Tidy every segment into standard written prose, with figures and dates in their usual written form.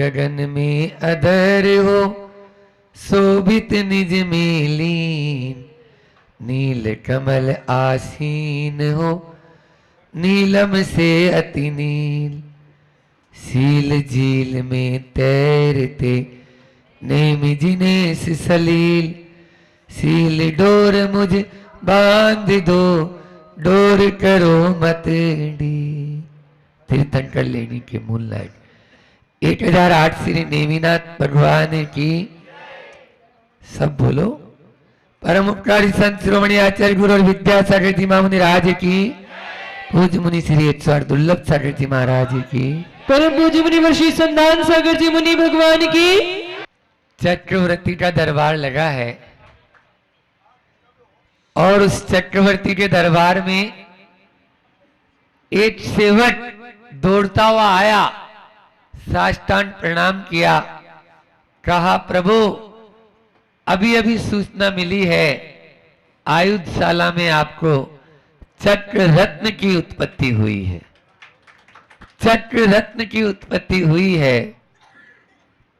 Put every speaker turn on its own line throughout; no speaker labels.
गगन में अधर हो शोभित निज में लीन, नील कमल आसीन हो नीलम से अति नील, सील झील में तैरते नेम जिनेस सलील, सील डोर मुझ बांध दो डोर करो मत डी। तीर्थंकर लेनी के मूल लायक 1008 श्री नेमिनाथ भगवान की सब बोलो। परम उपकारी संत शिरोमणि आचार्य गुरु और विद्यासागर जी महामुनि राज की, पूज्य मुनि श्री 108 दुर्लभ सागर जी महाराज की,
परम पूज्य मुनि वर्षी संतान सागर जी मुनि भगवान की।
चक्रवर्ती का दरबार लगा है और उस चक्रवर्ती के दरबार में एक सेवक दौड़ता हुआ आया, साष्टांग प्रणाम किया, कहा प्रभु अभी अभी सूचना मिली है आयुधशाला में आपको चक्र रत्न की उत्पत्ति हुई है, चक्र रत्न की उत्पत्ति हुई है।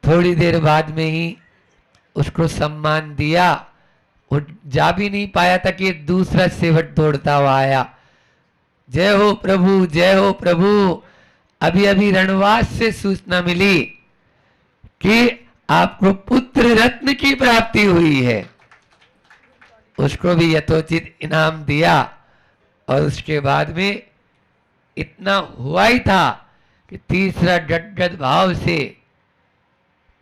थोड़ी देर बाद में ही उसको सम्मान दिया, वो जा भी नहीं पाया था कि एक दूसरा सेवक दौड़ता हुआ आया, जय हो प्रभु जय हो प्रभु, अभी अभी रणवास से सूचना मिली कि आपको पुत्र रत्न की प्राप्ति हुई है। उसको भी यथोचित इनाम दिया और उसके बाद में इतना हुआ ही था कि तीसरा गदगद भाव से,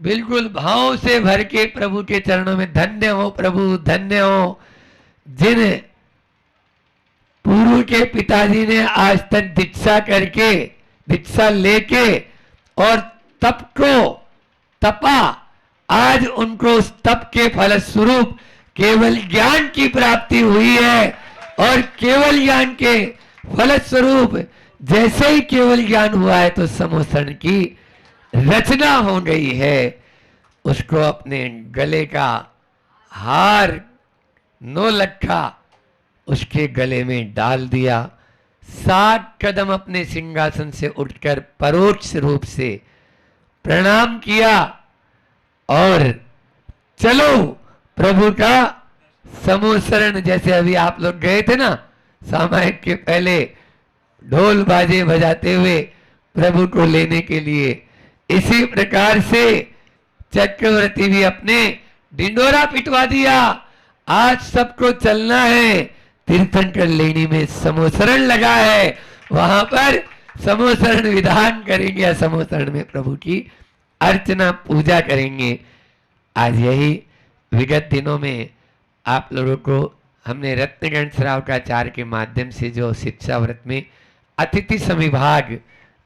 बिल्कुल भाव से भर के प्रभु के चरणों में धन्य हो प्रभु धन्य हो, जिन पूर्व के पिताजी ने आज तक दीक्षा करके दीक्षा लेके और तप को तपा, आज उनको उस तप के फलस्वरूप केवल ज्ञान की प्राप्ति हुई है और केवल ज्ञान के फलस्वरूप जैसे ही केवल ज्ञान हुआ है तो समोसरण की रचना हो गई है। उसको अपने गले का हार 9 लखा उसके गले में डाल दिया, 7 कदम अपने सिंहासन से उठकर परोक्ष रूप से प्रणाम किया और चलो प्रभु का समोसरण, जैसे अभी आप लोग गए थे ना सामायिक के पहले ढोल बाजे बजाते हुए प्रभु को लेने के लिए, इसी प्रकार से चक्रवर्ती भी अपने डिंडोरा पिटवा दिया। आज सबको चलना है, तीर्थंकर लेनी में समोसरण लगा है, वहां पर समोसरण विधान करेंगे, समोसरण में प्रभु की अर्चना पूजा करेंगे। आज यही विगत दिनों में आप लोगों को हमने रत्नगण श्राव का आचार्य के माध्यम से जो शिक्षा व्रत में अतिथि समिभाग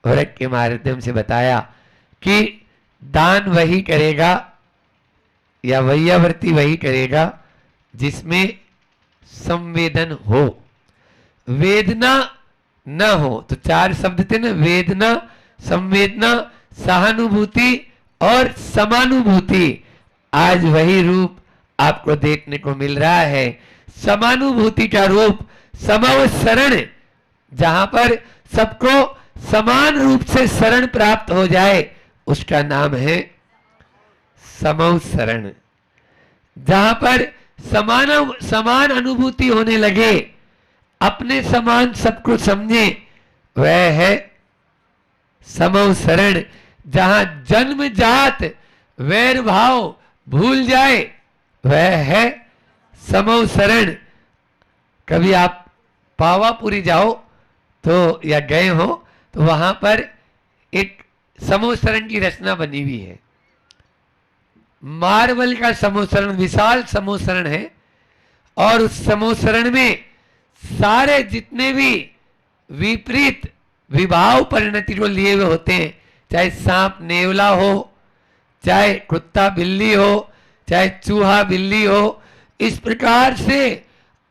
व्रत के माध्यम से बताया कि दान वही करेगा या वैयावर्ती वही करेगा जिसमें संवेदन हो, वेदना न हो। तो 4 शब्द थे ना, वेदना, संवेदना, सहानुभूति और समानुभूति। आज वही रूप आपको देखने को मिल रहा है। समानुभूति का रूप समव शरण, जहां पर सबको समान रूप से शरण प्राप्त हो जाए उसका नाम है समव शरण। जहां पर समान अनुभूति होने लगे, अपने समान सबको समझे, वह है समव शरण। जहां जन्म जात वैर भाव भूल जाए, वह है समव शरण। कभी आप पावापुरी जाओ तो या गए हो तो वहां पर एक समोसरण की रचना बनी हुई है, मार्बल का समोसरण, विशाल समोसरण है और उस समोसरण में सारे जितने भी विपरीत विभाव परिणति को लिए हुए होते हैं, चाहे सांप नेवला हो, चाहे कुत्ता बिल्ली हो, चाहे चूहा बिल्ली हो, इस प्रकार से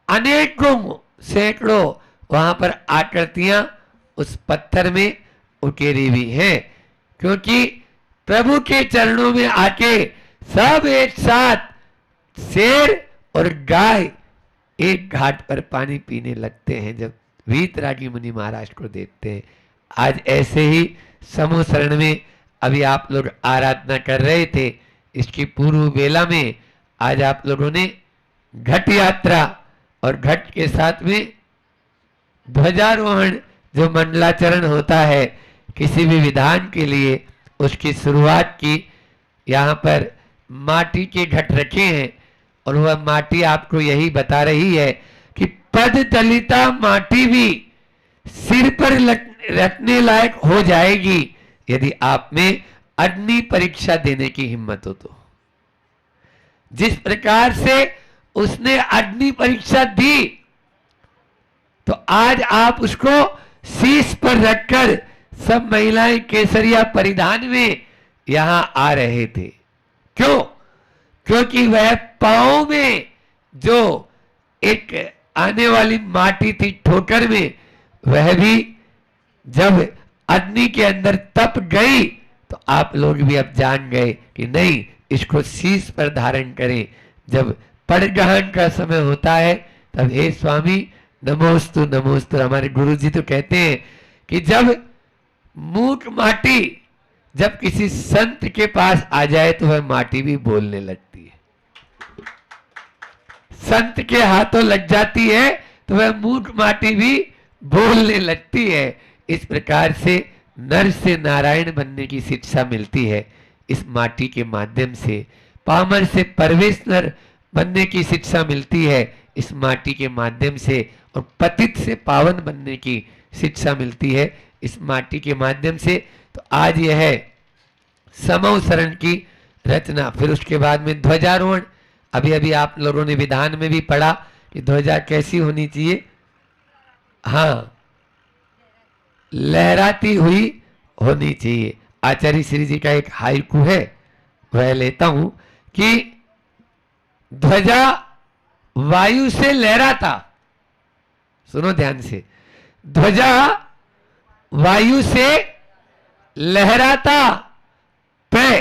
अनेकों सैकड़ों वहां पर आकृतियां उस पत्थर में उकेरी हुई हैं। क्योंकि प्रभु के चरणों में आके सब एक साथ शेर और गाय एक घाट पर पानी पीने लगते हैं जब वीतरागी मुनि महाराज को देखते हैं। आज ऐसे ही समोसरण में अभी आप लोग आराधना कर रहे थे, इसकी पूर्व बेला में आज आप लोगों ने घट यात्रा और घट के साथ में ध्वजारोहण जो मंडलाचरण होता है किसी भी विधान के लिए, उसकी शुरुआत की। यहाँ पर माटी के घट रखे हैं और वह माटी आपको यही बता रही है कि पद दलिता माटी भी सिर पर रखने लायक हो जाएगी यदि आप में अग्नि परीक्षा देने की हिम्मत हो तो। जिस प्रकार से उसने अग्नि परीक्षा दी, तो आज आप उसको शीश पर रखकर सब महिलाएं केसरिया परिधान में यहां आ रहे थे। क्यों? क्योंकि वह पांव में जो एक आने वाली माटी थी ठोकर में, वह भी जब अग्नि के अंदर तप गई तो आप लोग भी अब जान गए कि नहीं, इसको शीश पर धारण करें। जब पड़ग्रहण का समय होता है तब हे स्वामी नमोस्तु नमोस्तु, हमारे गुरु जी तो कहते हैं कि जब मूक माटी जब किसी संत के पास आ जाए तो वह माटी भी बोलने लगती है। संत के हाथों लग जाती है तो वह मूक माटी भी बोलने लगती है। इस प्रकार से नर से नारायण बनने की शिक्षा मिलती है इस माटी के माध्यम से। पामर से परमेश्वर बनने की शिक्षा मिलती है इस माटी के माध्यम से, और पतित से पावन बनने की शिक्षा मिलती है इस माटी के माध्यम से। तो आज यह है समव शरण की रचना। फिर उसके बाद में ध्वजारोहण। अभी अभी आप लोगों ने विधान में भी पढ़ा कि ध्वजा कैसी होनी चाहिए। हाँ, लहराती हुई होनी चाहिए। आचार्य श्री जी का एक हाइकू है, वह लेता हूं कि ध्वजा वायु से लहराता, सुनो ध्यान से, ध्वजा वायु से लहराता, पे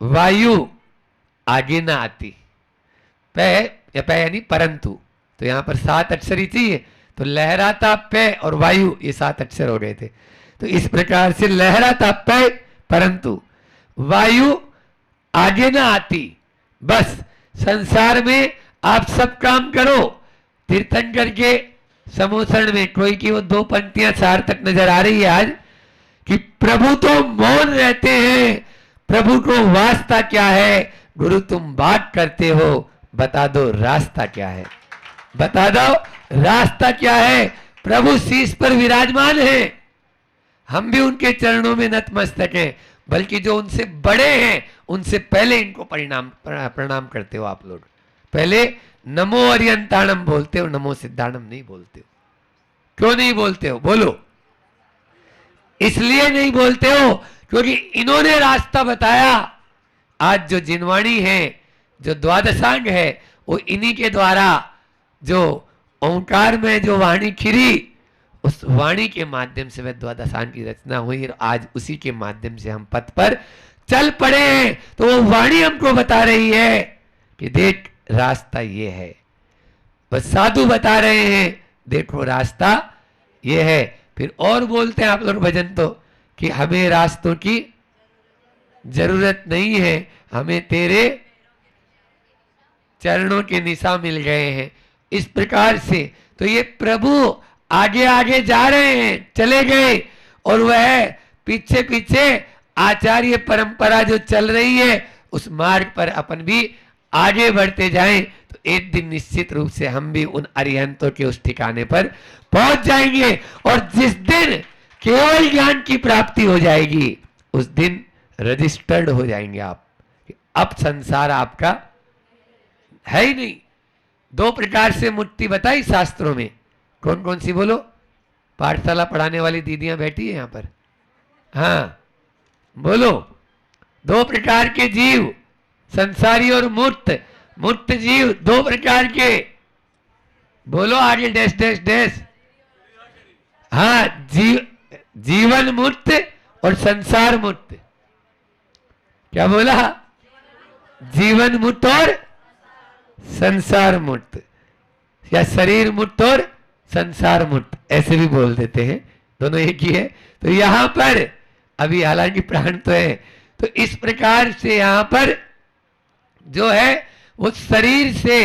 वायु आगे ना आती। पे या पे यानी परंतु, तो यहां पर 7 अक्षर ही चाहिए, तो लहराता पे और वायु ये 7 अक्षर हो गए थे। तो इस प्रकार से लहराता पे परंतु वायु आगे ना आती। बस संसार में आप सब काम करो। तीर्थंकर के समोसरण में कोई की वो 2 पंक्तियां सार्थक नजर आ रही है आज कि प्रभु तो मौन रहते हैं, प्रभु को वास्ता क्या है, गुरु तुम बात करते हो, बता दो रास्ता क्या है, बता दो रास्ता क्या है। प्रभु शीश पर विराजमान है, हम भी उनके चरणों में नतमस्तक हैं, बल्कि जो उनसे बड़े हैं उनसे पहले इनको प्रणाम करते हो आप लोग। पहले नमो अरियंताणम बोलते हो, नमो सिद्धाणम नहीं बोलते हो। क्यों नहीं बोलते हो? बोलो। इसलिए नहीं बोलते हो क्योंकि इन्होंने रास्ता बताया। आज जो जिनवाणी है, जो द्वादशांग है, वो इन्हीं के द्वारा जो ओंकार में जो वाणी खिरी, उस वाणी के माध्यम से वह द्वादशांग की रचना हुई और आज उसी के माध्यम से हम पथ पर चल पड़े हैं। तो वो वाणी हमको बता रही है कि देख रास्ता ये है। बस साधु बता रहे हैं देखो रास्ता ये है। फिर और बोलते हैं आप लोग भजन तो कि हमें रास्तों की जरूरत नहीं है, हमें तेरे चरणों के निशा मिल गए हैं। इस प्रकार से तो ये प्रभु आगे आगे जा रहे हैं, चले गए, और वह पीछे पीछे आचार्य परंपरा जो चल रही है उस मार्ग पर अपन भी आगे बढ़ते जाएं। तो एक दिन निश्चित रूप से हम भी उन अरिहंतों के उस ठिकाने पर पहुंच जाएंगे। और जिस दिन केवल ज्ञान की प्राप्ति हो जाएगी उस दिन रजिस्टर्ड हो जाएंगे आप। अब संसार आपका है ही नहीं। 2 प्रकार से मुक्ति बताई शास्त्रों में। कौन कौन सी बोलो? पाठशाला पढ़ाने वाली दीदियां बैठी है यहां पर। हाँ बोलो। 2 प्रकार के जीव, संसारी और मुक्त। मुक्त जीव 2 प्रकार के, बोलो आगे डैश डैश डैश। हाँ, जीवन मुक्त और संसार मुक्त। क्या बोला? जीवन मुक्त और संसार मुक्त, या शरीर मुक्त और संसार मुक्त, ऐसे भी बोल देते हैं, दोनों एक ही है। तो यहां पर अभी हालांकि प्राण तो है। तो इस प्रकार से यहां पर जो है वो शरीर से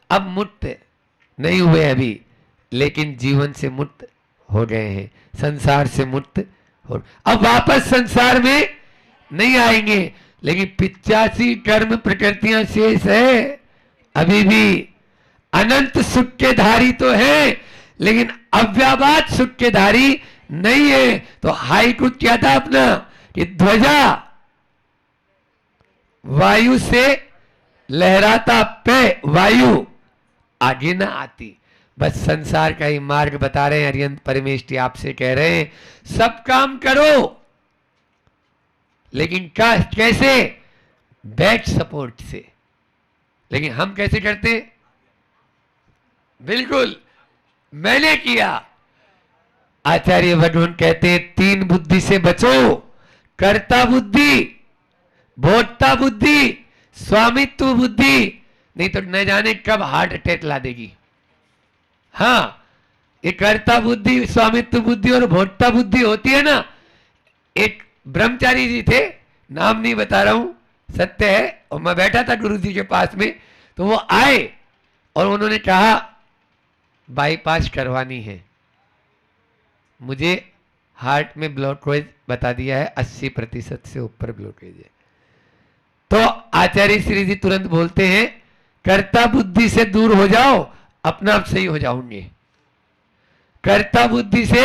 अब मुक्त नहीं हुए अभी, लेकिन जीवन से मुक्त हो गए हैं, संसार से मुक्त हो, अब वापस संसार में नहीं आएंगे। लेकिन 85 कर्म प्रकृतियां शेष है अभी भी। अनंत सुख के धारी तो है, लेकिन अव्याबाद सुख के धारी नहीं है। तो हाइकु क्या था अपना कि ध्वजा वायु से लहराता पे वायु आगे ना आती। बस संसार का ही मार्ग बता रहे हैं अरिहंत परमेश जी, आपसे कह रहे हैं सब काम करो, लेकिन कैसे? बैक सपोर्ट से। लेकिन हम कैसे करते? बिल्कुल मैंने किया। आचार्य भगवान कहते हैं तीन बुद्धि से बचो, कर्ता बुद्धि, भोक्ता बुद्धि, स्वामित्व बुद्धि, नहीं तो न जाने कब हार्ट अटैक ला देगी। हाँ, ये कर्ता बुद्धि, स्वामित्व बुद्धि और भोक्ता बुद्धि होती है ना। एक ब्रह्मचारी जी थे, नाम नहीं बता रहा हूं, सत्य है, और मैं बैठा था गुरु जी के पास में, तो वो आए और उन्होंने कहा बाईपास करवानी है, मुझे हार्ट में ब्लॉकेज बता दिया है, 80% से ऊपर ब्लॉकेज है। तो आचार्य श्री जी तुरंत बोलते हैं कर्ता बुद्धि से दूर हो जाओ, अपना आप सही हो जाओगे। कर्ता बुद्धि से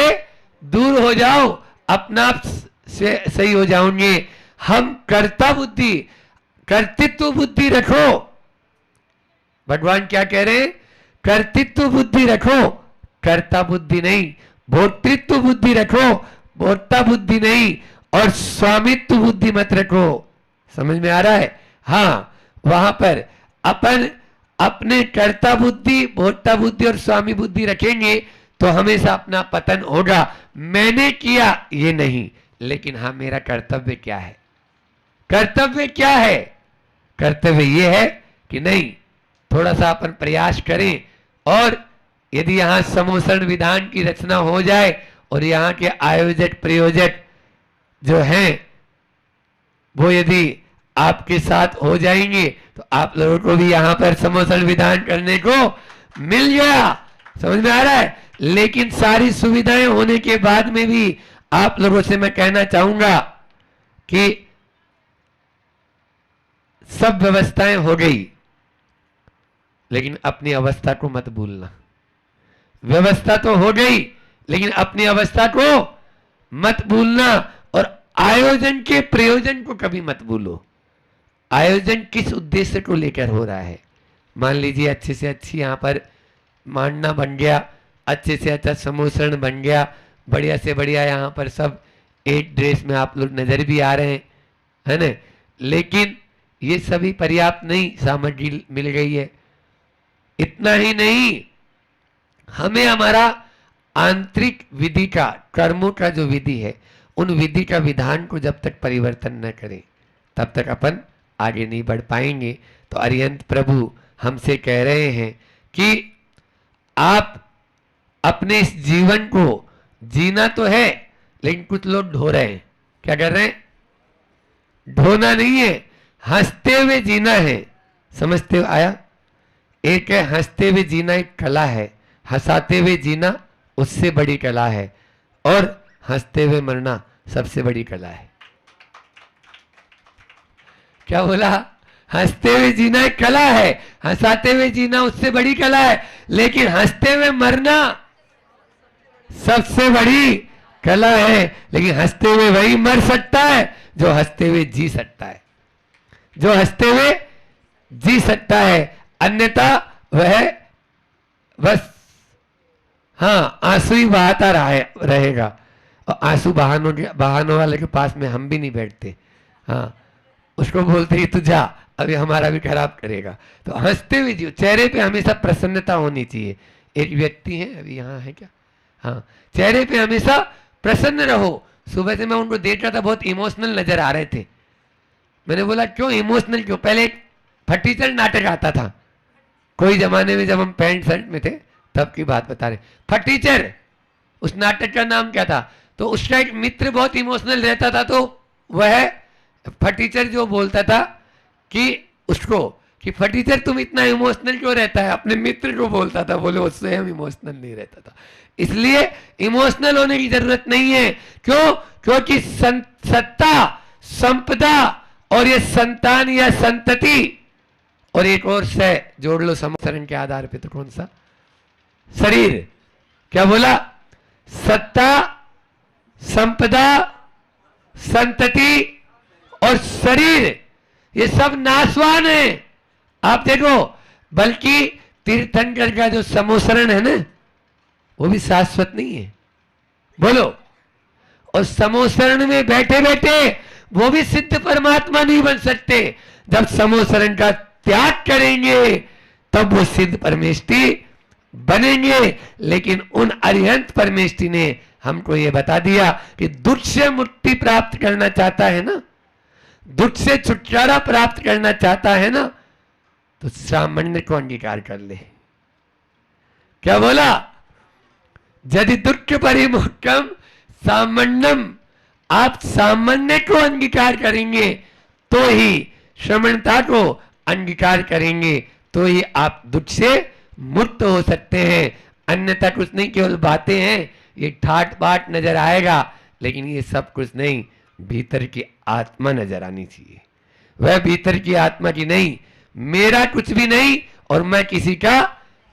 दूर हो जाओ, अपना आप से सही हो जाओगे। हम कर्ता बुद्धि, कर्तृत्व बुद्धि रखो। भगवान क्या कह रहे हैं? कर्तृत्व बुद्धि रखो, कर्ता बुद्धि नहीं। भोक्तृत्व बुद्धि रखो, भोक्ता बुद्धि नहीं। और स्वामित्व बुद्धि मत रखो। समझ में आ रहा है? हाँ, वहां पर अपन अपने कर्ता बुद्धि, भोक्ता बुद्धि और स्वामी बुद्धि रखेंगे तो हमेशा अपना पतन होगा। मैंने किया ये नहीं, लेकिन हाँ मेरा कर्तव्य क्या है? कर्तव्य क्या है? कर्तव्य ये है कि नहीं, थोड़ा सा अपन प्रयास करें, और यदि यहां समोषण विधान की रचना हो जाए और यहाँ के आयोजक प्रयोजक जो हैं वो यदि आपके साथ हो जाएंगे तो आप लोगों को भी यहां पर समोषण विधान करने को मिल गया। समझ में आ रहा है? लेकिन सारी सुविधाएं होने के बाद में भी आप लोगों से मैं कहना चाहूंगा कि सब व्यवस्थाएं हो गई, लेकिन अपनी अवस्था को मत भूलना। व्यवस्था तो हो गई, लेकिन अपनी अवस्था को मत भूलना। और आयोजन के प्रयोजन को कभी मत भूलो। आयोजन किस उद्देश्य को लेकर हो रहा है? मान लीजिए अच्छे से अच्छी यहाँ पर मांडना बन गया, अच्छे से अच्छा समोषण बन गया, बढ़िया से बढ़िया यहाँ पर सब एक ड्रेस में आप लोग नजर भी आ रहे हैं, है ना? लेकिन ये सभी पर्याप्त नहीं, सामग्री मिल गई है। इतना ही नहीं, हमें हमारा आंतरिक विधि का, कर्मों का जो विधि है, उन विधि का विधान को जब तक परिवर्तन न करें तब तक अपन आगे नहीं बढ़ पाएंगे। तो अरिहंत प्रभु हमसे कह रहे हैं कि आप अपने इस जीवन को जीना तो है, लेकिन कुछ लोग ढो रहे हैं। क्या कर रहे हैं? ढोना नहीं है, हंसते हुए जीना है। समझते हुए आया? एक है हंसते हुए जीना, एक कला है। हंसाते हुए जीना उससे बड़ी कला है, और हंसते हुए मरना सबसे बड़ी कला है। क्या बोला? हंसते हुए जीना एक कला है, हंसाते हुए जीना उससे बड़ी कला है, लेकिन हंसते हुए मरना सबसे बड़ी कला है। लेकिन हंसते हुए वही मर सकता है जो हंसते हुए जी सकता है, जो हंसते हुए जी सकता है। अन्यथा वह बस हाँ आंसू ही बहाता रहेगा। और आंसू बहाने वाले के पास में हम भी नहीं बैठते। हाँ, उसको बोलते ही तू जा, अभी हमारा भी खराब करेगा। तो हंसते हुए जियो, चेहरे पे हमेशा प्रसन्नता होनी चाहिए। एक व्यक्ति है, अभी यहाँ है क्या? हाँ, चेहरे पे हमेशा प्रसन्न रहो। सुबह से मैं उनको देख रहा था, बहुत इमोशनल नजर आ रहे थे। मैंने बोला क्यों इमोशनल क्यों? पहले एक फटीचर नाटक आता था, कोई जमाने में जब हम पैंट शर्ट में थे तब की बात बता रहे। फटीचर, उस नाटक का नाम क्या था? तो उसका एक मित्र बहुत इमोशनल रहता था, तो वह फटीचर जो बोलता था कि उसको कि फटीचर तुम इतना इमोशनल क्यों रहता है, अपने मित्र को बोलता था, बोले उससे हम इमोशनल नहीं रहता था। इसलिए इमोशनल होने की जरूरत नहीं है। क्यों? क्योंकि सत्ता, संपदा और ये संतान या संतति और एक और से जोड़ लो समसरण के आधार पे, तो कौन सा? शरीर। क्या बोला? सत्ता, संपदा, संतति और शरीर, ये सब नाशवान है। आप देखो, बल्कि तीर्थंकर का जो समोसरण है ना, वो भी शाश्वत नहीं है। बोलो। और समोसरण में बैठे बैठे वो भी सिद्ध परमात्मा नहीं बन सकते। जब समोसरण का त्याग करेंगे तब वो सिद्ध परमेष्टि बनेंगे। लेकिन उन अरिहंत परमेष्टि ने हमको ये बता दिया कि दुख से मुक्ति प्राप्त करना चाहता है ना, दुख से छुटकारा प्राप्त करना चाहता है ना, तो सामान्य को अंगीकार कर ले। क्या बोला? यदि दुख परिमुखम सामान्यम, आप सामान्य को अंगीकार करेंगे तो ही, श्रमणता को अंगीकार करेंगे तो ही आप दुख से मुक्त हो सकते हैं। अन्यथा कुछ नहीं, केवल बातें हैं, ये ठाट बाट नजर आएगा, लेकिन ये सब कुछ नहीं। भीतर की आत्मा नजर आनी चाहिए। वह भीतर की आत्मा की नहीं, मेरा कुछ भी नहीं और मैं किसी का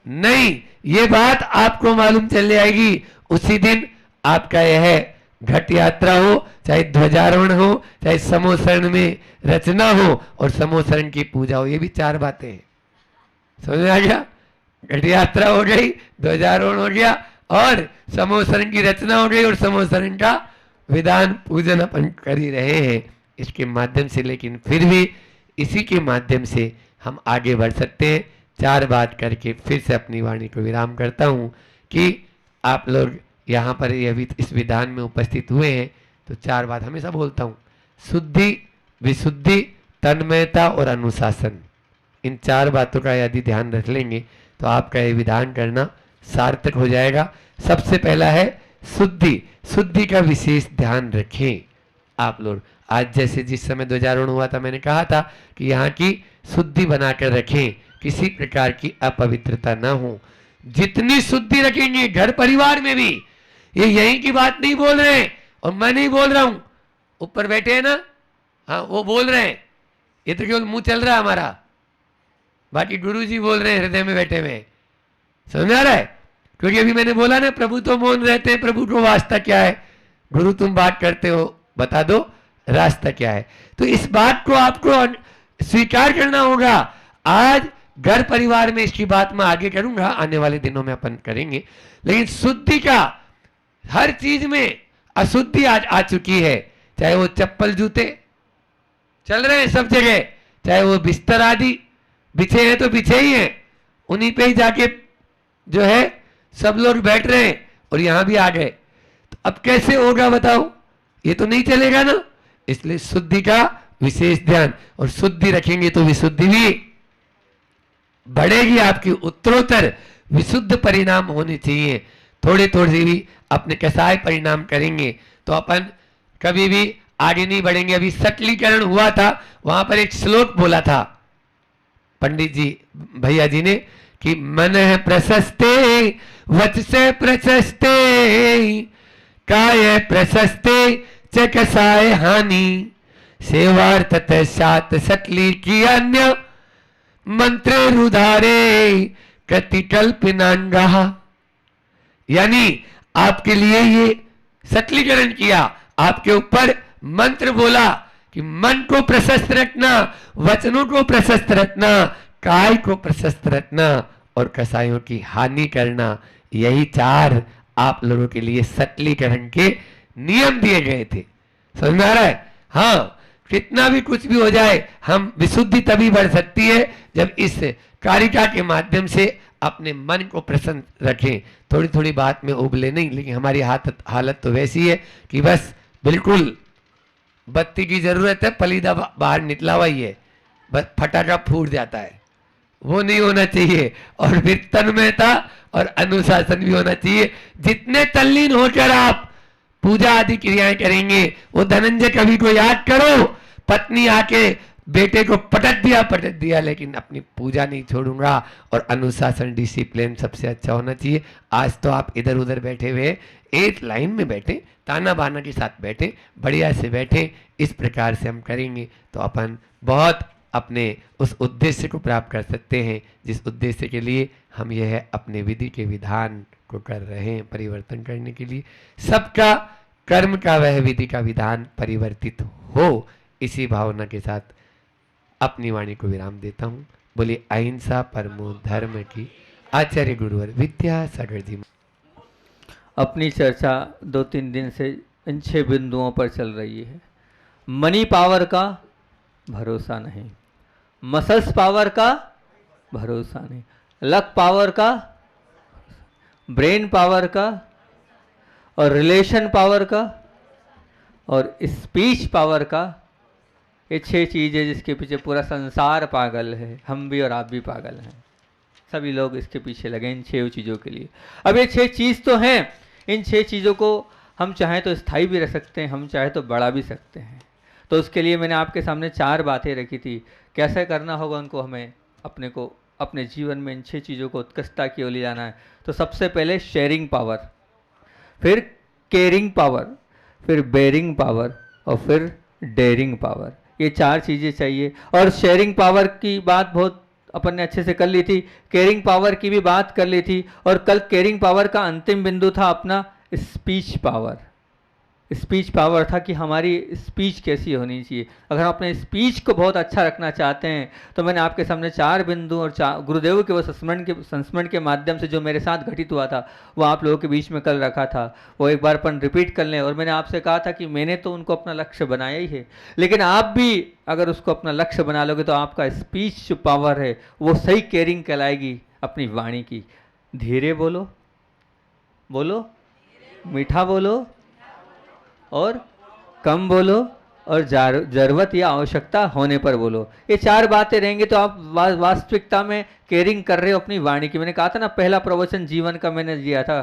नहीं, ये बात आपको मालूम चल जाएगी उसी दिन। आपका यह घट यात्रा हो, चाहे ध्वजारोहण हो, चाहे समोसरण में रचना हो और समोसरण की पूजा हो, ये भी चार बातें हैं। समझ में आ गया? घट यात्रा हो गई, ध्वजारोहण हो गया और समोसरण की रचना हो गई और समोसरण का विधान पूजन अपन कर ही रहे हैं इसके माध्यम से। लेकिन फिर भी इसी के माध्यम से हम आगे बढ़ सकते हैं। चार बात करके फिर से अपनी वाणी को विराम करता हूं कि आप लोग यहाँ पर ये अभी इस विधान में उपस्थित हुए हैं, तो चार बात हमेशा बोलता हूँ: शुद्धि, विशुद्धि, तन्मयता और अनुशासन। इन चार बातों का यदि ध्यान रख लेंगे तो आपका ये विधान करना सार्थक हो जाएगा। सबसे पहला है शुद्धि। शुद्धि का विशेष ध्यान रखें आप लोग। आज जैसे जिस समय ध्वजारोहण हुआ था, मैंने कहा था कि यहाँ की शुद्धि बनाकर रखें, किसी प्रकार की अपवित्रता ना हो। जितनी शुद्धि रखेंगे घर परिवार में भी, ये यहीं की बात नहीं बोल रहे हैं और मैं नहीं बोल रहा हूं, ऊपर बैठे हैं ना, हाँ वो बोल रहे हैं, ये तो केवल मुंह चल रहा है हमारा, बाकी गुरु जी बोल रहे हैं हृदय में बैठे हुए। समझ आ रहा है? क्योंकि अभी मैंने बोला ना, प्रभु तो मौन रहते हैं, प्रभु को वास्ता क्या है? गुरु तुम बात करते हो, बता दो रास्ता क्या है। तो इस बात को आपको स्वीकार करना होगा। आज घर परिवार में इसकी बात मैं आगे करूंगा, आने वाले दिनों में अपन करेंगे। लेकिन शुद्धि का हर चीज में अशुद्धि आज आ चुकी है। चाहे वो चप्पल जूते चल रहे हैं सब जगह, चाहे वो बिस्तर आदि बिछे हैं तो बिछे ही हैं, उन्हीं पे ही जाके जो है सब लोग बैठ रहे हैं और यहां भी आ गए। तो अब कैसे होगा बताओ? ये तो नहीं चलेगा ना। इसलिए शुद्धि का विशेष ध्यान, और शुद्धि रखेंगे तो विशुद्धि भी बढ़ेगी आपकी, उत्तरोत्तर विशुद्ध परिणाम होने चाहिए। थोड़े थोड़े भी अपने कसाय परिणाम करेंगे तो अपन कभी भी आगे नहीं बढ़ेंगे। अभी सटलीकरण हुआ था, वहां पर एक श्लोक बोला था पंडित जी भैया जी ने कि मन है प्रशस्ते वच से प्रशस्ते काय प्रशस्ते च कसाय हानि सेवार्थ सात सटली की अन्य मंत्र रुधारे कतिकल्पनांगा। यानी आपके लिए ये सटलीकरण किया, आपके ऊपर मंत्र बोला कि मन को प्रशस्त रखना, वचनों को प्रशस्त रखना, काय को प्रशस्त रखना और कसायों की हानि करना। यही चार आप लोगों के लिए सटलीकरण के नियम दिए गए थे। समझ में आ रहा है? हाँ, कितना भी कुछ भी हो जाए, हम विशुद्धि तभी बढ़ सकती है जब इस कारिका के माध्यम से अपने मन को प्रसन्न रखें। थोड़ी थोड़ी बात में उबले नहीं, लेकिन हमारी हालत तो वैसी है कि बस बिल्कुल बत्ती की जरूरत है, पलीदा बाहर निकला हुआ ही है, बस फटाका फूट जाता है, वो नहीं होना चाहिए। और फिर तन्मयता और अनुशासन भी होना चाहिए। जितने तल्लीन होकर आप पूजा आदि क्रियाएं करेंगे। वो धनंजय कवि को याद करो, पत्नी आके बेटे को पटक दिया, लेकिन अपनी पूजा नहीं छोड़ूंगा। और अनुशासन, डिसिप्लिन सबसे अच्छा होना चाहिए। आज तो आप इधर उधर बैठे हुए, एक लाइन में बैठे, ताना बाना के साथ बैठे, बढ़िया से बैठे। इस प्रकार से हम करेंगे तो अपन बहुत अपने उस उद्देश्य को प्राप्त कर सकते हैं, जिस उद्देश्य के लिए हम यह अपने विधि के विधान को कर रहे हैं, परिवर्तन करने के लिए। सबका कर्म का वह विधि का विधान परिवर्तित हो, इसी भावना के साथ अपनी वाणी को विराम देता हूँ। बोलिए अहिंसा परमो धर्म की। आचार्य गुरुवर विद्यासागर जी।
अपनी चर्चा 2-3 दिन से इन 6 बिंदुओं पर चल रही है। मनी पावर का भरोसा नहीं, मसल्स पावर का भरोसा नहीं, लक पावर का, ब्रेन पावर का, और रिलेशन पावर का, और स्पीच पावर का। ये 6 चीज़ें जिसके पीछे पूरा संसार पागल है, हम भी और आप भी पागल हैं। सभी लोग इसके पीछे लगे इन 6 चीज़ों के लिए। अब ये 6 चीज़ तो हैं, इन 6 चीज़ों को हम चाहें तो स्थायी भी रख सकते हैं, हम चाहें तो बढ़ा भी सकते हैं। तो उसके लिए मैंने आपके सामने 4 बातें रखी थी, कैसे करना होगा उनको। हमें अपने को अपने जीवन में इन 6 चीज़ों को उत्कृष्टता की ओर ले जाना है। तो सबसे पहले शेयरिंग पावर, फिर केयरिंग पावर, फिर बेयरिंग पावर, और फिर डेयरिंग पावर। ये 4 चीज़ें चाहिए। और शेयरिंग पावर की बात बहुत अपन ने अच्छे से कर ली थी, केयरिंग पावर की भी बात कर ली थी, और कल केयरिंग पावर का अंतिम बिंदु था अपना स्पीच पावर। स्पीच पावर था कि हमारी स्पीच कैसी होनी चाहिए। अगर हम अपने स्पीच को बहुत अच्छा रखना चाहते हैं तो मैंने आपके सामने 4 बिंदु और गुरुदेव के वो संस्मरण के माध्यम से जो मेरे साथ घटित हुआ था वो आप लोगों के बीच में कल रखा था, वो एक बार अपन रिपीट कर लें। और मैंने आपसे कहा था कि मैंने तो उनको अपना लक्ष्य बनाया ही है, लेकिन आप भी अगर उसको अपना लक्ष्य बना लोगे तो आपका स्पीच जो पावर है वो सही केयरिंग कहलाएगी अपनी वाणी की। धीरे बोलो, बोलो, मीठा बोलो, और कम बोलो, और जरूरत या आवश्यकता होने पर बोलो। ये 4 बातें रहेंगे तो आप वास्तविकता में केयरिंग कर रहे हो अपनी वाणी की। मैंने कहा था ना, पहला प्रवचन जीवन का मैंने दिया था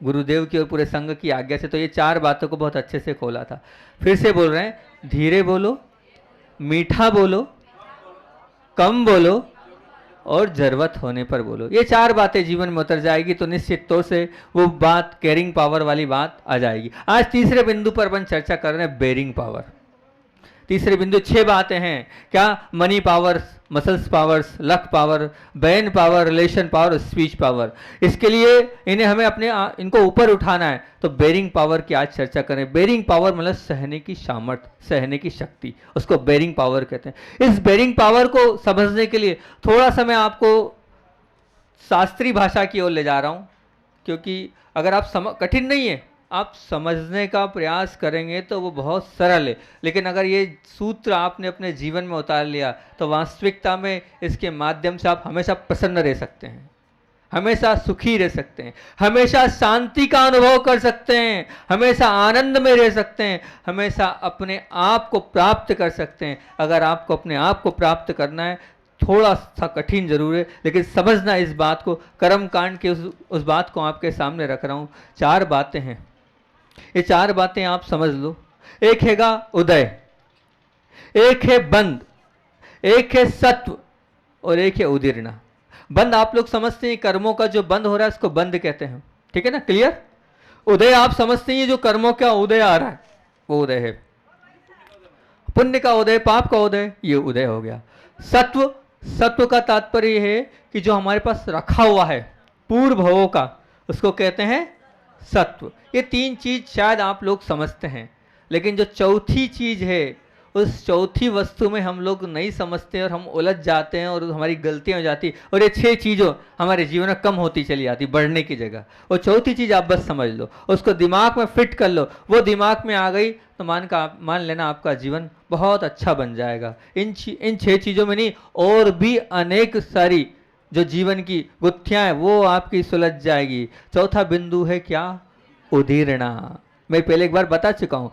गुरुदेव की और पूरे संघ की आज्ञा से, तो ये 4 बातों को बहुत अच्छे से खोला था। फिर से बोल रहे हैं, धीरे बोलो, मीठा बोलो, कम बोलो, और जरूरत होने पर बोलो। ये 4 बातें जीवन में उतर जाएगी तो निश्चित तौर से वो बात केयरिंग पावर वाली बात आ जाएगी। आज तीसरे बिंदु पर अपन चर्चा कर रहे हैं, बेयरिंग पावर। तीसरे बिंदु 6 बातें हैं क्या? Money power, muscles powers, luck power, brain power, relation power, speech power. इसके लिए इन्हें हमें अपने इनको ऊपर उठाना है। तो बेयरिंग पावर की आज चर्चा करें। बेयरिंग पावर मतलब सहने की सामर्थ्य, सहने की शक्ति, उसको बेयरिंग पावर कहते हैं। इस बेयरिंग पावर को समझने के लिए थोड़ा सा मैं आपको शास्त्रीय भाषा की ओर ले जा रहा हूँ, क्योंकि अगर आप कठिन नहीं है, आप समझने का प्रयास करेंगे तो वो बहुत सरल है। लेकिन अगर ये सूत्र आपने अपने जीवन में उतार लिया तो वास्तविकता में इसके माध्यम से आप हमेशा प्रसन्न रह सकते हैं, हमेशा सुखी रह सकते हैं, हमेशा शांति का अनुभव कर सकते हैं, हमेशा आनंद में रह सकते हैं, हमेशा अपने आप को प्राप्त कर सकते हैं। अगर आपको अपने आप को प्राप्त करना है, थोड़ा सा कठिन जरूर है, लेकिन समझना इस बात को। कर्म कांड के उस बात को आपके सामने रख रहा हूँ। 4 बातें हैं, ये 4 बातें आप समझ लो। एक हैगा उदय, एक है बंद, एक है सत्व, और एक है उदीर्णा। बंद आप लोग समझते हैं, कर्मों का जो बंद हो रहा है उसको बंद कहते हैं, ठीक है ना, क्लियर। उदय आप समझते हैं जो कर्मों का उदय आ रहा है वो उदय है, पुण्य का उदय, पाप का उदय, ये उदय हो गया। सत्व, सत्व का तात्पर्य है कि जो हमारे पास रखा हुआ है पूर्व भवों का, उसको कहते हैं सत्व। ये 3 चीज शायद आप लोग समझते हैं, लेकिन जो चौथी चीज है उस चौथी वस्तु में हम लोग नहीं समझते और हम उलझ जाते हैं और हमारी गलतियां हो जाती, और ये 6 चीज़ों हमारे जीवन में कम होती चली जाती बढ़ने की जगह। वो चौथी चीज़ आप बस समझ लो, उसको दिमाग में फिट कर लो। वो दिमाग में आ गई तो मान लेना आपका जीवन बहुत अच्छा बन जाएगा। इन 6 चीज़ों में नहीं, और भी अनेक सारी जो जीवन की गुत्थियाँ हैं वो आपकी सुलझ जाएगी। चौथा बिंदु है क्या? उदीर्णा। मैं पहले एक बार बता चुका हूँ,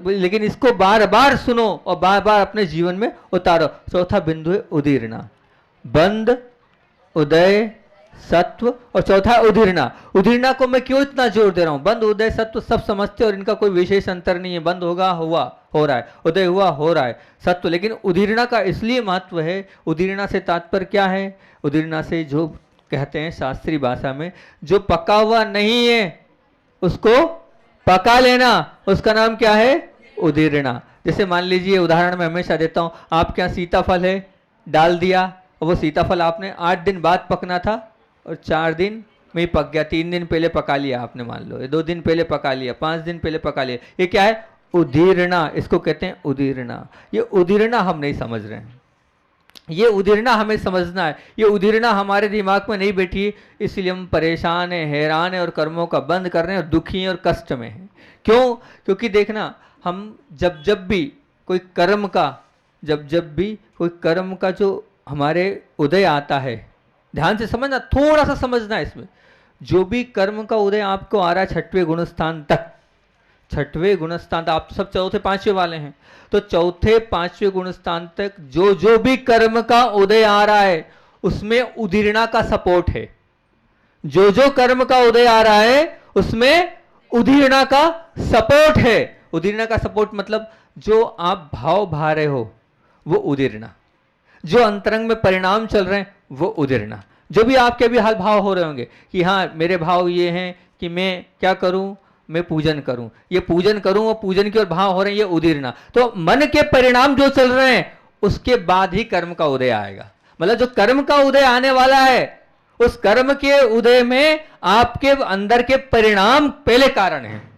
लेकिन इसको बार बार सुनो और बार बार अपने जीवन में उतारो। चौथा बिंदु है उदीर्णा। बंद, उदय, सत्व, और चौथा है उदीर्णा। उदीर्णा को मैं क्यों इतना जोर दे रहा हूं? बंध उदय सत्व सब समझते और इनका कोई विशेष अंतर नहीं है। बंध होगा, हुआ, हो रहा है, उदय हुआ, हो रहा है, सत्व। लेकिन उदीर्णा का इसलिए महत्व है, उदीर्णा से तात्पर्य क्या है? उदीर्णा से जो कहते हैं शास्त्रीय भाषा में, जो पका हुआ नहीं है उसको पका लेना, उसका नाम क्या है? उदीर्णा। जैसे मान लीजिए, उदाहरण मैं हमेशा देता हूं, आपके यहाँ सीताफल है, डाल दिया, और वो सीताफल आपने 8 दिन बाद पकना था और 4 दिन में ही पक गया। 3 दिन पहले पका लिया आपने, मान लो 2 दिन पहले पका लिया, 5 दिन पहले पका लिया। ये क्या है? उदीर्णा। इसको कहते हैं उदीर्णा। ये उदीर्णा हम नहीं समझ रहे हैं, ये उदीर्णा हमें समझना है। ये उदीर्णा हमारे दिमाग में नहीं बैठी, इसलिए हम परेशान हैं, हैरान हैं और कर्मों का बंद कर रहे हैं और दुखी हैं और कष्ट में हैं। क्यों? क्योंकि देखना, हम जब भी कोई कर्म का जो हमारे उदय आता है, ध्यान से समझना, थोड़ा सा समझना है इसमें। जो भी कर्म का उदय आपको आ रहा है 6वें गुणस्थान तक, 6वें गुणस्थान तक, आप सब चौथे 5वें वाले हैं, तो चौथे 5वें गुणस्थान तक जो भी कर्म का उदय आ रहा है उसमें उदीर्णा का सपोर्ट है। जो कर्म का उदय आ रहा है उसमें उदीर्णा का सपोर्ट है। उदीर्णा का सपोर्ट मतलब जो आप भाव भा रहे हो वो उदीर्णा, जो अंतरंग में परिणाम चल रहे हैं वो उदीर्णा। जो भी आपके भी हाल भाव हो रहे होंगे कि हाँ मेरे भाव ये हैं कि मैं क्या करूं, मैं पूजन करूं, ये पूजन करूं, वो पूजन की ओर भाव हो रहे हैं, ये उदीर्णा। तो मन के परिणाम जो चल रहे हैं उसके बाद ही कर्म का उदय आएगा। मतलब जो कर्म का उदय आने वाला है उस कर्म के उदय में आपके अंदर के परिणाम पहले कारण है।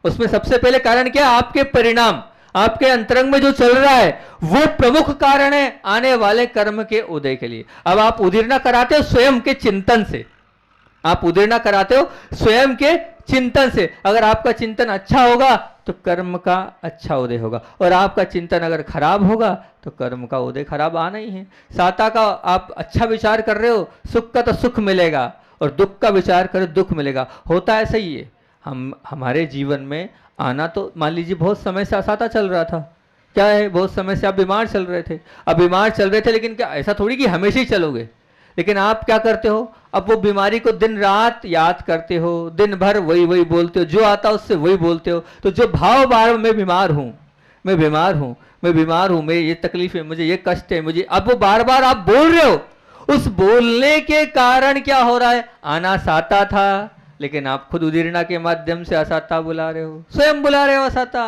उसमें सबसे पहले कारण क्या है? आपके परिणाम, आपके अंतरंग में जो चल रहा है वो प्रमुख कारण है आने वाले कर्म के उदय के लिए। अब आप उदीर्णा कराते हो स्वयं के चिंतन से, आप उदीर्णा कराते हो स्वयं के चिंतन से। अगर आपका चिंतन अच्छा होगा तो कर्म का अच्छा उदय होगा, और आपका चिंतन अगर खराब होगा तो कर्म का उदय खराब आना ही है। साता का आप अच्छा विचार कर रहे हो, सुख का तो सुख मिलेगा, और दुख का विचार करो दुख मिलेगा। होता ऐसा ही है। हमारे जीवन में आना, तो मान लीजिए बहुत समय से असाता चल रहा था, क्या है, बहुत समय से आप बीमार चल रहे थे। अब बीमार चल रहे थे, लेकिन क्या ऐसा थोड़ी कि हमेशा ही चलोगे। लेकिन आप क्या करते हो? अब वो बीमारी को दिन रात याद करते हो, दिन भर वही बोलते हो, जो आता उससे वही बोलते हो। तो जो भाव बार मैं बीमार हूं, मैं बीमार हूं, मैं बीमार हूं, मैं ये तकलीफ है, मुझे ये कष्ट है, मुझे, अब वो बार बार आप बोल रहे हो। उस बोलने के कारण क्या हो रहा है? आना साता था, लेकिन आप खुद उदीर्णा के माध्यम से असाता बुला रहे हो, स्वयं बुला रहे हो असाता।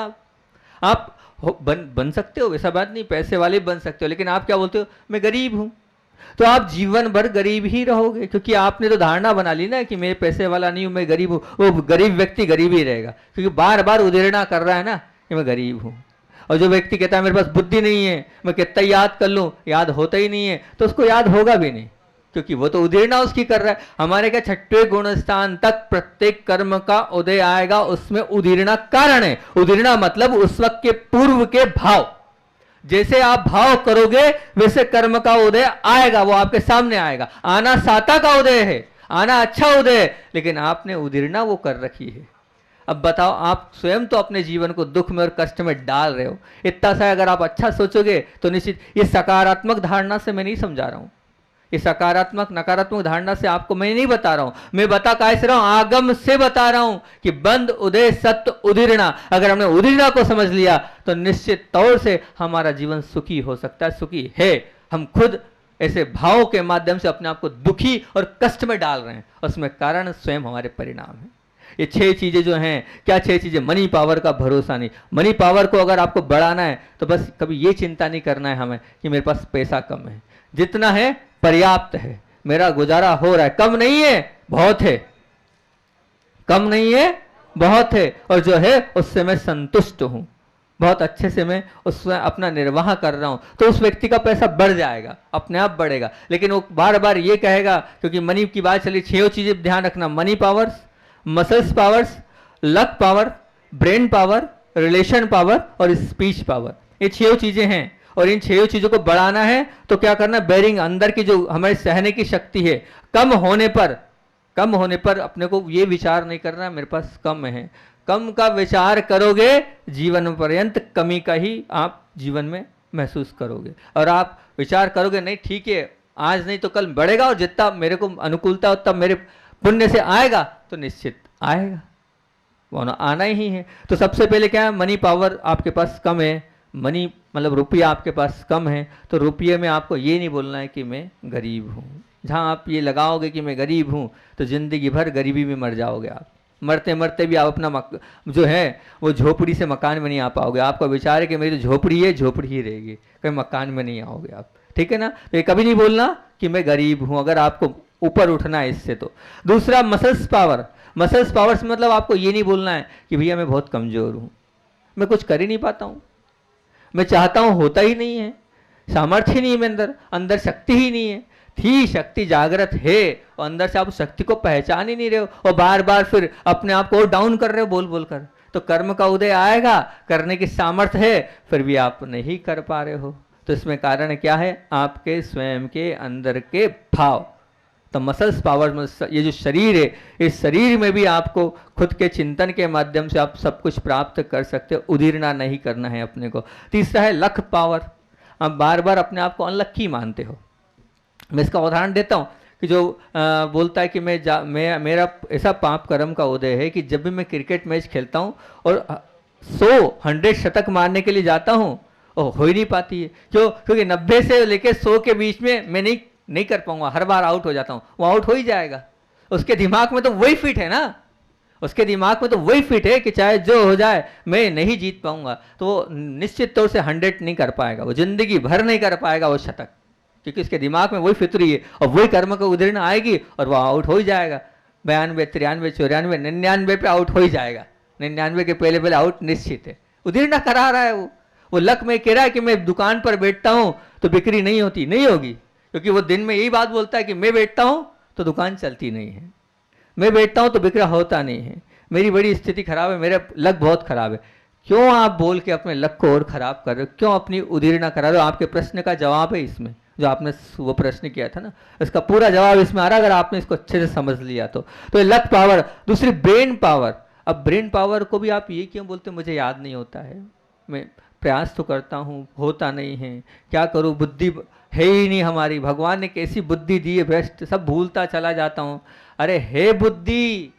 आप बन सकते हो, ऐसा बात नहीं, पैसे वाले बन सकते हो, लेकिन आप क्या बोलते हो? मैं गरीब हूं। तो आप जीवन भर गरीब ही रहोगे, क्योंकि आपने तो धारणा बना ली ना कि मैं पैसे वाला नहीं हूं, मैं गरीब हूं। वो गरीब व्यक्ति गरीब ही रहेगा, क्योंकि बार बार उदीर्णा कर रहा है ना कि मैं गरीब हूं। और जो व्यक्ति कहता है मेरे पास बुद्धि नहीं है, मैं कितना याद कर लूं, याद होता ही नहीं है, तो उसको याद होगा भी नहीं, क्योंकि वो तो उदीर्णा उसकी कर रहा है। हमारे क्या 6वें गुणस्थान तक प्रत्येक कर्म का उदय आएगा, उसमें उदीर्णा कारण है। उदीर्णा मतलब उस वक्त के पूर्व के भाव, जैसे आप भाव करोगे वैसे कर्म का उदय आएगा, वो आपके सामने आएगा। आना साता का उदय है, आना अच्छा उदय है, लेकिन आपने उदीर्णा वो कर रखी है। अब बताओ, आप स्वयं तो अपने जीवन को दुख में और कष्ट में डाल रहे हो। इतना सा अगर आप अच्छा सोचोगे तो निश्चित, ये सकारात्मक धारणा से मैं नहीं समझा रहा हूं, ये सकारात्मक नकारात्मक धारणा से आपको मैं नहीं बता रहा हूं, मैं बता कैसे रहा हूं? आगम से बता रहा हूं कि बंद उदय सत्य उदीर्णा। अगर हमने उदीर्णा को समझ लिया तो निश्चित तौर से हमारा जीवन सुखी हो सकता है, सुखी है। हम खुद ऐसे भाव के माध्यम से अपने आप को दुखी और कष्ट में डाल रहे हैं, उसमें कारण स्वयं हमारे परिणाम है। ये 6 चीजें जो हैं, क्या 6 चीजें? मनी पावर का भरोसा नहीं। मनी पावर को अगर आपको बढ़ाना है तो बस कभी ये चिंता नहीं करना है हमें कि मेरे पास पैसा कम है, जितना है पर्याप्त है, मेरा गुजारा हो रहा है, कम नहीं है बहुत है, कम नहीं है बहुत है, और जो है उससे मैं संतुष्ट हूं, बहुत अच्छे से मैं उसमें अपना निर्वाह कर रहा हूं। तो उस व्यक्ति का पैसा बढ़ जाएगा, अपने आप बढ़ेगा। लेकिन वो बार बार ये कहेगा, क्योंकि मनी की बात चली, 6 चीजें ध्यान रखना, money powers, muscles powers, luck power, brain power, relation power और स्पीच पावर, ये 6 चीजें हैं। और इन 6 चीजों को बढ़ाना है तो क्या करना? बेरिंग, अंदर की जो हमारे सहने की शक्ति है, कम होने पर अपने को ये विचार नहीं करना मेरे पास कम है। कम का विचार करोगे जीवन पर्यंत कमी का ही आप जीवन में महसूस करोगे। और आप विचार करोगे नहीं ठीक है आज नहीं तो कल बढ़ेगा, और जितना मेरे को अनुकूलता उतना मेरे पुण्य से आएगा तो निश्चित आएगा, वो आना ही है। तो सबसे पहले क्या है, मनी पावर आपके पास कम है, मनी मतलब रुपया आपके पास कम है, तो रुपये में आपको ये नहीं बोलना है कि मैं गरीब हूँ। जहाँ आप ये लगाओगे कि मैं गरीब हूँ तो ज़िंदगी भर गरीबी में मर जाओगे आप। मरते मरते भी आप अपना जो है वो झोपड़ी से मकान में नहीं आ पाओगे। आपका विचार है कि मेरी जो झोपड़ी है झोपड़ी ही रहेगी, कहीं मकान में नहीं आओगे आप, ठीक है ना। तो ये कभी नहीं बोलना कि मैं गरीब हूँ अगर आपको ऊपर उठना है इससे। तो दूसरा मसल्स पावर। मसल्स पावर से मतलब आपको ये नहीं बोलना है कि भैया मैं बहुत कमज़ोर हूँ, मैं कुछ कर ही नहीं पाता हूँ, मैं चाहता हूँ होता ही नहीं है, सामर्थ्य नहीं है मेरे अंदर शक्ति ही नहीं है। थी शक्ति जागृत है और अंदर से आप शक्ति को पहचान ही नहीं रहे हो और बार बार फिर अपने आप को और डाउन कर रहे हो बोल बोल कर। तो कर्म का उदय आएगा, करने की सामर्थ्य है, फिर भी आप नहीं कर पा रहे हो। तो इसमें कारण क्या है, आपके स्वयं के अंदर के भाव। तो मसल्स पावर में ये जो शरीर है, इस शरीर में भी आपको खुद के चिंतन के माध्यम से आप सब कुछ प्राप्त कर सकते हो, उदीरना नहीं करना है अपने को। तीसरा है लक पावर। आप बार बार अपने आप को अनलक्की मानते हो। मैं इसका उदाहरण देता हूँ कि जो बोलता है कि मेरा ऐसा पाप कर्म का उदय है कि जब भी मैं क्रिकेट मैच खेलता हूँ और 100 शतक मारने के लिए जाता हूँ और हो ही नहीं पाती है। क्यों? क्योंकि 90 से लेकर 100 के बीच में मैं नहीं कर पाऊंगा, हर बार आउट हो जाता हूँ। वो आउट हो ही जाएगा। उसके दिमाग में तो वही फिट है ना, उसके दिमाग में तो वही फिट है कि चाहे जो हो जाए मैं नहीं जीत पाऊंगा। तो वो निश्चित तौर से 100 नहीं कर पाएगा, वो जिंदगी भर नहीं कर पाएगा वो शतक, क्योंकि उसके दिमाग में वही फितरी है और वही कर्म का उदीर्ण आएगी और वो आउट हो ही जाएगा। 92, 93, 94, 99 पे आउट हो ही जाएगा। 99 के पहले आउट निश्चित है, उदीर्ण करा रहा है वो लक में कह रहा है कि मैं दुकान पर बैठता हूँ तो बिक्री नहीं होती, नहीं होगी, क्योंकि वो दिन में यही बात बोलता है कि मैं बैठता हूँ तो दुकान चलती नहीं है, मैं बैठता हूँ तो बिक्रा होता नहीं है, मेरी बड़ी स्थिति खराब है, मेरा लक बहुत खराब है। क्यों आप बोल के अपने लक को और खराब कर रहे हो? क्यों अपनी उदीर्ण करा रहे हो? आपके प्रश्न का जवाब है इसमें, जो आपने वो प्रश्न किया था ना, इसका पूरा जवाब इसमें आ रहा है अगर आपने इसको अच्छे से समझ लिया तो। Luck power. दूसरी ब्रेन पावर। अब ब्रेन पावर को भी आप ये क्यों बोलते हो मुझे याद नहीं होता है, मैं प्रयास तो करता हूँ, होता नहीं है, क्या करूँ, बुद्धि है ही नहीं हमारी, भगवान ने कैसी बुद्धि दी है भ्रष्ट, सब भूलता चला जाता हूँ। अरे है बुद्धि,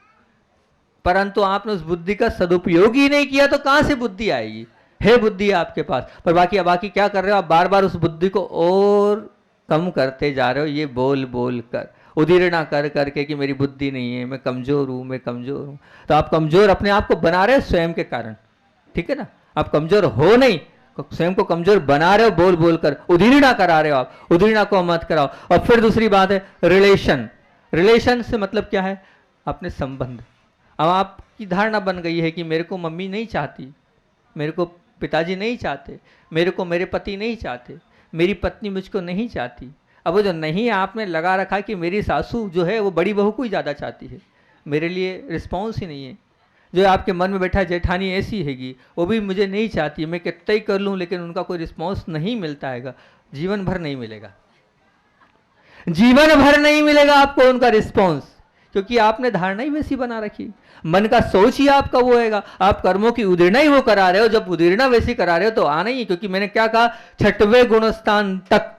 परंतु आपने उस बुद्धि का सदुपयोग ही नहीं किया तो कहाँ से बुद्धि आएगी? है बुद्धि आपके पास, पर बाकी क्या कर रहे हो आप? बार बार उस बुद्धि को और कम करते जा रहे हो, ये बोल बोल कर, उदीरणा कर करके कि मेरी बुद्धि नहीं है, मैं कमजोर हूँ, मैं कमजोर हूँ। तो आप कमजोर अपने आप को बना रहे हो स्वयं के कारण, ठीक है ना। आप कमजोर हो नहीं, स्वयं को कमजोर बना रहे हो बोल बोल कर, उदीरणा करा रहे हो आप, उदीरणा को मत कराओ। और फिर दूसरी बात है रिलेशन। रिलेशन से मतलब क्या है? अपने संबंध। अब आपकी धारणा बन गई है कि मेरे को मम्मी नहीं चाहती, मेरे को पिताजी नहीं चाहते, मेरे को मेरे पति नहीं चाहते, मेरी पत्नी मुझको नहीं चाहती। अब वो जो नहीं आपने लगा रखा कि मेरी सासू जो है वो बड़ी बहू को ही ज़्यादा चाहती है, मेरे लिए रिस्पॉन्स ही नहीं है। जो आपके मन में बैठा जेठानी ऐसी हैगी, वो भी मुझे नहीं चाहती, मैं कितना ही कर लूँ लेकिन उनका कोई रिस्पॉन्स नहीं मिलता है, जीवन भर नहीं मिलेगा, जीवन भर नहीं मिलेगा आपको उनका रिस्पॉन्स, क्योंकि आपने धारणा ही वैसी बना रखी, मन का सोच ही आपका वो होएगा। आप कर्मों की उदीरणा ही वो करा रहे हो, जब उदीरणा वैसी करा रहे हो तो आना ही। क्योंकि मैंने क्या कहा, 6वें गुणस्थान तक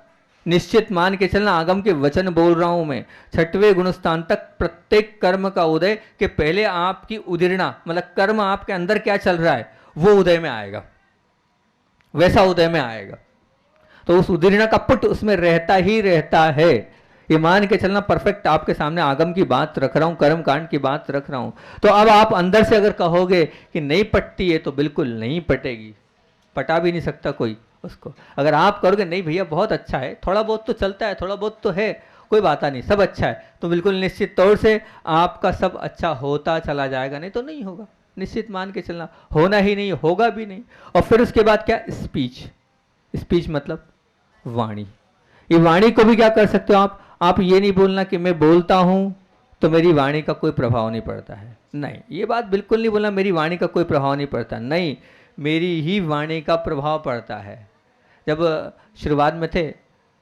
निश्चित मान के चलना, आगम के वचन बोल रहा हूं मैं, 6वें गुणस्थान तक प्रत्येक कर्म का उदय के पहले आपकी उदीरणा मतलब कर्म आपके अंदर क्या चल रहा है वो उदय में आएगा, वैसा उदय में आएगा। तो उस उदीरणा का पुट उसमें रहता ही रहता है। ये मान के चलना परफेक्ट आपके सामने आगम की बात रख रहा हूं, कर्म कांड की बात रख रहा हूं। तो अब आप अंदर से अगर कहोगे कि नहीं पटती है तो बिल्कुल नहीं पटेगी, पटा भी नहीं सकता कोई उसको। अगर आप करोगे नहीं भैया बहुत अच्छा है, थोड़ा बहुत तो चलता है, थोड़ा बहुत तो है, कोई बात नहीं, सब अच्छा है, तो बिल्कुल निश्चित तौर से आपका सब अच्छा होता चला जाएगा, नहीं तो नहीं होगा। निश्चित मान के चलना, होना ही नहीं, होगा भी नहीं। और फिर उसके बाद क्या? स्पीच। स्पीच मतलब वाणी। ये वाणी को भी क्या कर सकते हो आप ये नहीं बोलना कि मैं बोलता हूं तो मेरी वाणी का कोई प्रभाव नहीं पड़ता है, नहीं, ये बात बिल्कुल नहीं बोलना मेरी वाणी का कोई प्रभाव नहीं पड़ता, नहीं, मेरी ही वाणी का प्रभाव पड़ता है। जब शुरुआत में थे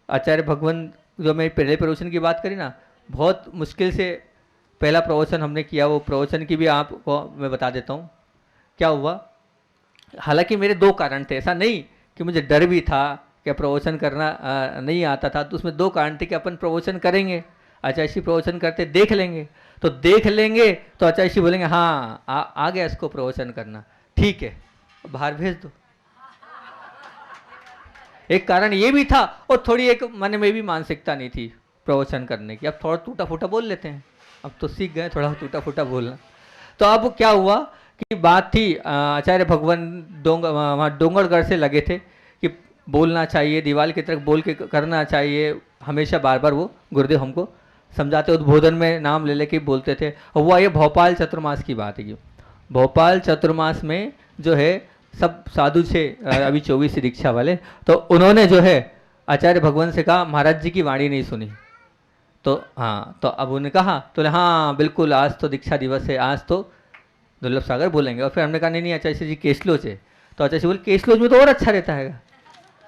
आचार्य भगवान, जो मैं पहले प्रवचन की बात करी ना, बहुत मुश्किल से पहला प्रवचन हमने किया, वो प्रवचन की भी आपको मैं बता देता हूँ क्या हुआ। हालांकि मेरे 2 कारण थे, ऐसा नहीं कि मुझे डर भी था क्या प्रवचन करना नहीं आता था, तो उसमें 2 कारण थे कि अपन प्रवचन करेंगे, आचार्य श्री प्रवचन करते देख लेंगे, तो देख लेंगे तो आचार्य श्री बोलेंगे हाँ आ गया इसको प्रवचन करना, ठीक है बाहर भेज दो। एक कारण ये भी था, और थोड़ी एक मन में भी मानसिकता नहीं थी प्रवचन करने की। अब थोड़ा टूटा फूटा बोल लेते हैं, अब तो सीख गए थोड़ा टूटा फूटा बोलना। तो अब क्या हुआ कि बात थी आचार्य भगवान वहाँ डोंगरगढ़ से लगे थे कि बोलना चाहिए, दीवार की तरफ बोल के करना चाहिए, हमेशा बार बार वो गुरुदेव हमको समझाते, उद्बोधन में नाम ले लेके बोलते थे। और हुआ ये भोपाल चतुर्मास की बात है कि भोपाल चतुर्मास में जो है सब साधु थे अभी 24 दीक्षा वाले, तो उन्होंने जो है आचार्य भगवान से कहा महाराज जी की वाणी नहीं सुनी, तो हाँ, तो अब उन्होंने कहा तो हाँ बिल्कुल आज तो दीक्षा दिवस है, आज तो दुर्लभ सागर बोलेंगे। और फिर हमने कहा नहीं आचार्य जी केसलोच है, तो आचार्य जी बोले केसलोच में तो और अच्छा रहता है,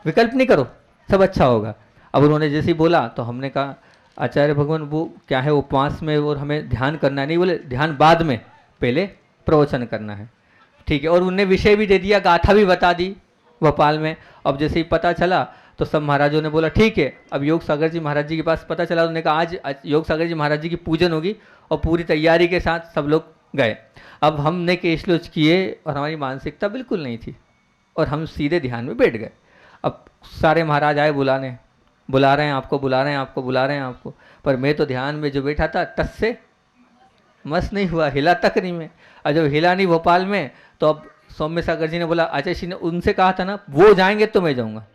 विकल्प नहीं करो सब अच्छा होगा। अब उन्होंने जैसे ही बोला तो हमने कहा आचार्य भगवान वो क्या है उपवास में और हमें ध्यान करना है, नहीं बोले ध्यान बाद में, पहले प्रवचन करना है, ठीक है। और उनने विषय भी दे दिया, गाथा भी बता दी भोपाल में। अब जैसे ही पता चला तो सब महाराजों ने बोला ठीक है। अब योग सागर जी महाराज जी के पास पता चला, उन्होंने कहा आज योग सागर जी महाराज जी की पूजन होगी, और पूरी तैयारी के साथ सब लोग गए। अब हमने केशलोच किए और हमारी मानसिकता बिल्कुल नहीं थी, और हम सीधे ध्यान में बैठ गए। अब सारे महाराज आए बुलाने, बुला रहे हैं आपको, बुला रहे हैं आपको, बुला रहे हैं आपको, पर मैं तो ध्यान में जो बैठा था टस से मस नहीं हुआ, हिला तक नहीं मैं। और जब हिला नहीं भोपाल में, तो अब सौम्य सागर जी ने बोला, आचार्य जी ने उनसे कहा था ना वो जाएंगे तो मैं जाऊँगा।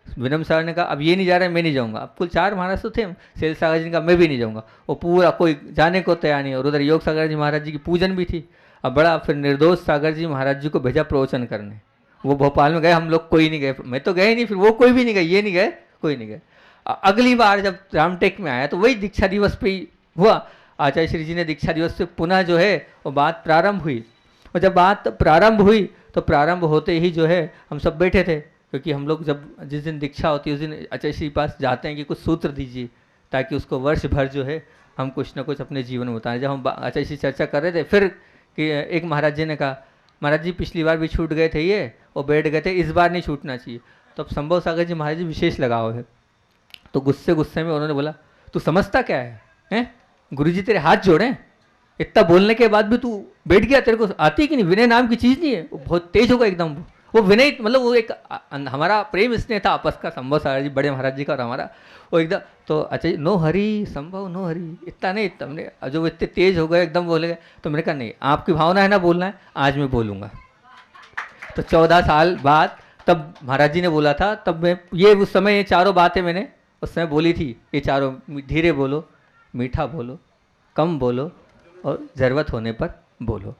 विनम सागर ने कहा अब ये नहीं जा रहे मैं नहीं जाऊँगा। अब कुल 4 महाराज तो थे, शैल सागर जी ने कहा मैं भी नहीं जाऊँगा। वो पूरा कोई जाने को तैयार नहीं। और उधर योग सागर जी महाराज जी की पूजन भी थी। अब बड़ा फिर निर्दोष सागर जी महाराज जी को भेजा प्रवचन करने। वो भोपाल में गए, हम लोग कोई नहीं गए, मैं तो गए नहीं, फिर वो कोई भी नहीं गए, ये नहीं गए, कोई नहीं गए। अगली बार जब रामटेक में आया तो वही दीक्षा दिवस पे ही हुआ। आचार्य श्री जी ने दीक्षा दिवस से पुनः जो है वो बात प्रारंभ हुई। और जब बात प्रारंभ हुई तो प्रारंभ होते ही जो है हम सब बैठे थे, क्योंकि हम लोग जब जिस दिन दीक्षा होती है उस दिन आचार्य श्री के पास जाते हैं कि कुछ सूत्र दीजिए, ताकि उसको वर्ष भर जो है हम कुछ ना कुछ अपने जीवन में बताएं। जब हम आचार्य श्री चर्चा कर रहे थे, फिर कि एक महाराज जी ने कहा महाराज जी पिछली बार भी छूट गए थे ये और बैठ गए थे, इस बार नहीं छूटना चाहिए। तो अब संभव सागर जी महाराज जी विशेष लगाव है, तो गुस्से में उन्होंने बोला तू समझता क्या है? गुरुजी तेरे हाथ जोड़े, इतना बोलने के बाद भी तू बैठ गया, तेरे को आती कि नहीं? विनय नाम की चीज़ नहीं है, वो बहुत तेज होगा एकदम। वो विनय मतलब वो एक हमारा प्रेम स्नेह था आपस का, संभव सागर जी बड़े महाराज जी का और हमारा, वो एकदम। तो अच्छा नो हरी संभव नो हरी, इतना नहीं, तुमने जो वो इतने तेज हो गए एकदम बोले गए, तो मैंने कहा नहीं आपकी भावना है ना बोलना है, आज मैं बोलूँगा। तो 14 साल बाद तब महाराज जी ने बोला था, तब मैं ये उस समय ये चारों बातें मैंने उस समय बोली थी, ये चारों, धीरे बोलो, मीठा बोलो, कम बोलो और ज़रूरत होने पर बोलो।